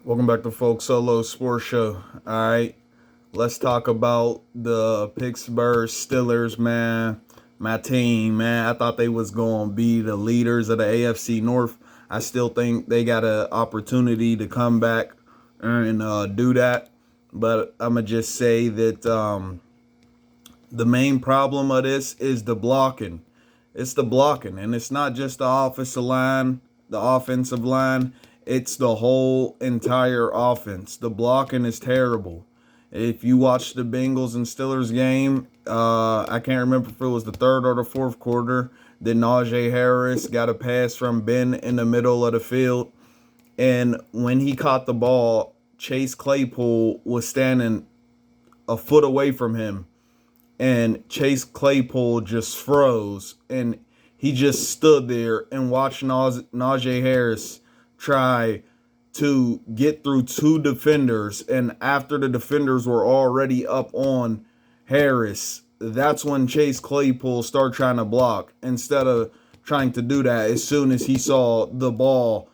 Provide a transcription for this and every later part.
Welcome back to Folk Solo Sports Show. All right, let's talk about the Pittsburgh Steelers, man. My team, man. I thought they was going to be the leaders of the AFC North. I still think they got an opportunity to come back and do that. But I'm going to just say that the main problem of this is the blocking. It's the blocking, and it's not just the offensive line. It's the whole entire offense. The blocking is terrible. If you watch the Bengals and Steelers game, I can't remember if it was the third or the fourth quarter. That Najee Harris got a pass from Ben in the middle of the field, and when he caught the ball, Chase Claypool was standing a foot away from him, and Chase Claypool just froze, and he just stood there and watched Najee Harris try to get through two defenders, and after the defenders were already up on Harris, that's when Chase Claypool started trying to block instead of trying to do that as soon as he saw the ball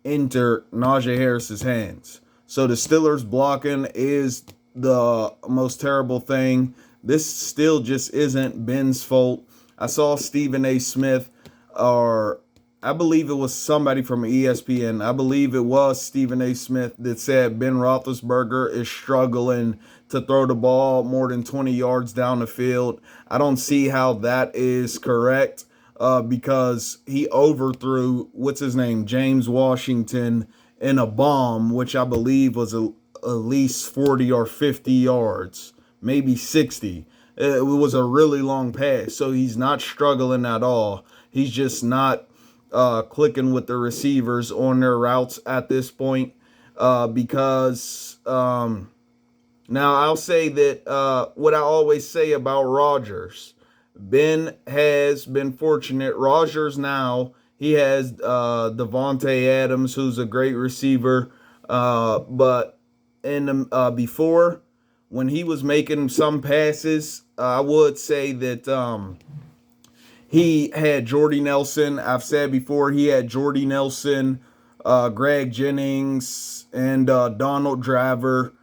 enter Najee Harris's hands. So the Steelers blocking is the most terrible thing. This still just isn't Ben's fault. I saw Stephen A. Smith, or I believe it was somebody from ESPN. I believe it was Stephen A. Smith that said Ben Roethlisberger is struggling to throw the ball more than 20 yards down the field. I don't see how that is correct because he overthrew, what's his name, James Washington, in a bomb, which I believe was at least 40 or 50 yards, maybe 60. It was a really long pass, so he's not struggling at all. He's just not clicking with the receivers on their routes at this point because now I'll say that what I always say about Rodgers, Ben has been fortunate. Rodgers now, he has Devontae Adams, who's a great receiver, but in the, before, when he was making some passes, I would say that he had Jordy Nelson. I've said before, he had Jordy Nelson, Greg Jennings, and Donald Driver.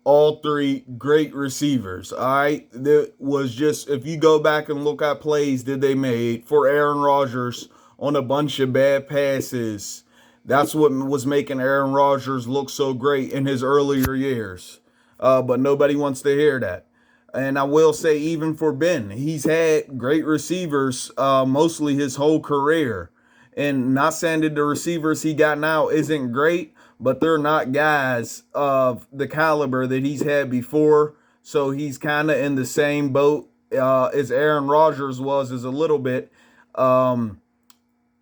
All three great receivers. All right. That was just, if you go back and look at plays that they made for Aaron Rodgers on a bunch of bad passes, that's what was making Aaron Rodgers look so great in his earlier years. But nobody wants to hear that. And I will say, even for Ben, he's had great receivers mostly his whole career. And not saying that the receivers he got now isn't great, but they're not guys of the caliber that he's had before. So he's kind of in the same boat as Aaron Rodgers was, as a little bit. Um,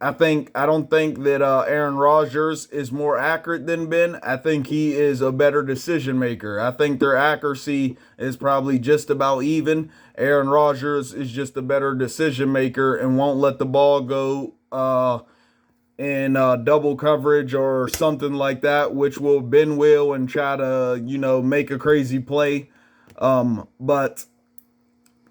I don't think that Aaron Rodgers is more accurate than Ben. I think he is a better decision maker. I think their accuracy is probably just about even. Aaron Rodgers is just a better decision maker and won't let the ball go in double coverage or something like that, which will Ben will and try to make a crazy play. But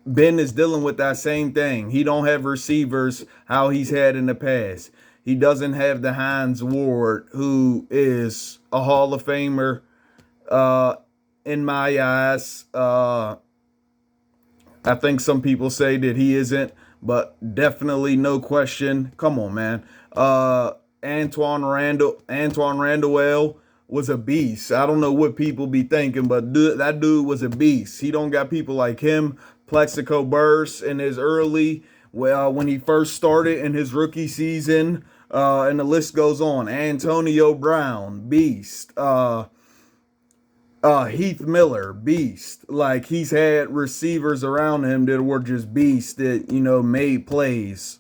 Ben is dealing with that same thing. He don't have receivers how he's had in the past. He doesn't have the Hines Ward, who is a Hall of Famer uh, in my eyes. I think some people say that he isn't, but definitely no question. Come on, man. Antoine Randall was a beast. I don't know what people be thinking, but that dude was a beast. He don't got people like him. Plexico Burst in his early, well, when he first started in his rookie season, and the list goes on. Antonio Brown, beast. Heath Miller, beast. Like, he's had receivers around him that were just beasts that, made plays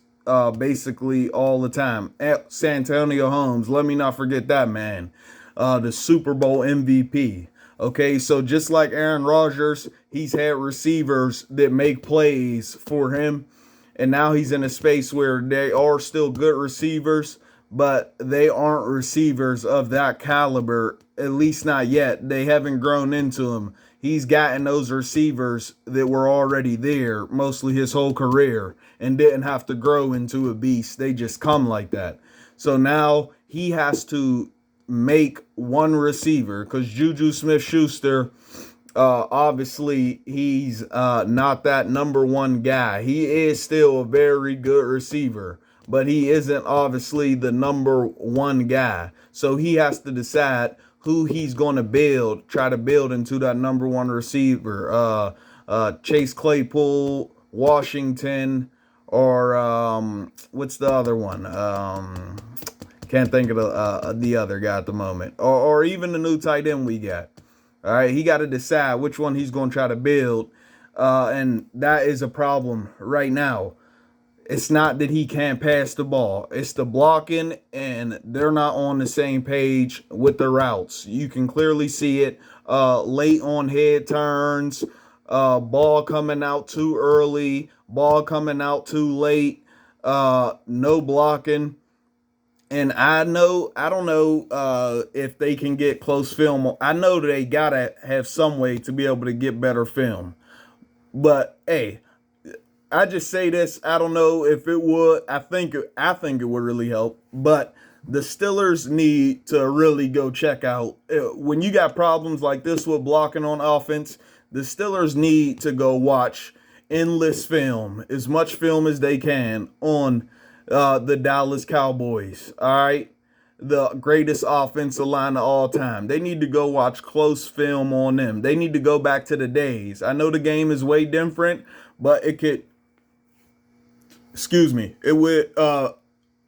basically all the time. Santonio Holmes, let me not forget that man. The Super Bowl MVP. Okay, so just like Aaron Rodgers, he's had receivers that make plays for him. And now he's in a space where they are still good receivers, but they aren't receivers of that caliber, at least not yet. They haven't grown into him. He's gotten those receivers that were already there mostly his whole career and didn't have to grow into a beast. They just come like that. So now he has to make one receiver, because Juju Smith-Schuster, obviously he's not that number one guy. He is still a very good receiver, but he isn't obviously the number one guy. So he has to decide who he's going to try to build into that number one receiver. Chase Claypool, Washington, or what's the other one? Can't think of the other guy at the moment, or even the new tight end we got. All right, he got to decide which one he's going to try to build, and that is a problem right now. It's not that he can't pass the ball. It's the blocking, and they're not on the same page with the routes. You can clearly see it late on head turns, ball coming out too early, ball coming out too late, no blocking. And I don't know if they can get close film. I know they got to have some way to be able to get better film. But, hey, I just say this. I don't know if it would. I think it would really help. But the Steelers need to really go check out. When you got problems like this with blocking on offense, the Steelers need to go watch endless film, as much film as they can on the Dallas Cowboys. All right. The greatest offensive line of all time. They need to go watch close film on them. They need to go back to the days. I know the game is way different, but it would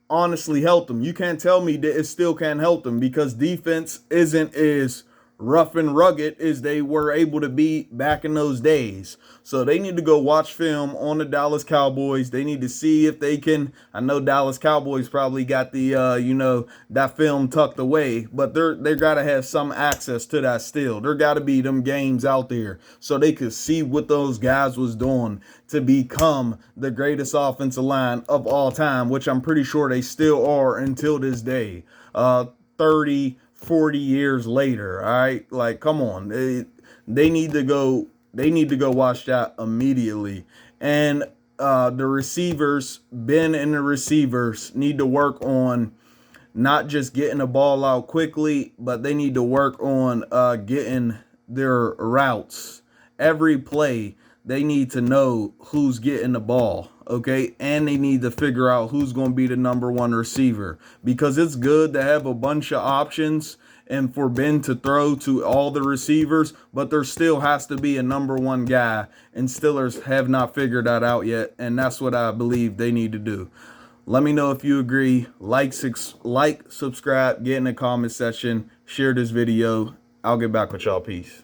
honestly help them. You can't tell me that it still can't help them, because defense isn't as rough and rugged as they were able to be back in those days. So they need to go watch film on the Dallas Cowboys. They need to see if they can. I know Dallas Cowboys probably got the that film tucked away, but they gotta have some access to that still. There gotta be them games out there so they could see what those guys was doing to become the greatest offensive line of all time, which I'm pretty sure they still are until this day. 40 years later. All right, like, come on, they need to go watch that immediately. And the receivers, Ben and the receivers, need to work on not just getting the ball out quickly, but they need to work on getting their routes. Every play, they need to know who's getting the ball, okay? And they need to figure out who's going to be the number one receiver, because it's good to have a bunch of options and for Ben to throw to all the receivers, but there still has to be a number one guy, and Steelers have not figured that out yet, and that's what I believe they need to do. Let me know if you agree. Like, subscribe, get in the comment section, share this video. I'll get back with y'all. Peace.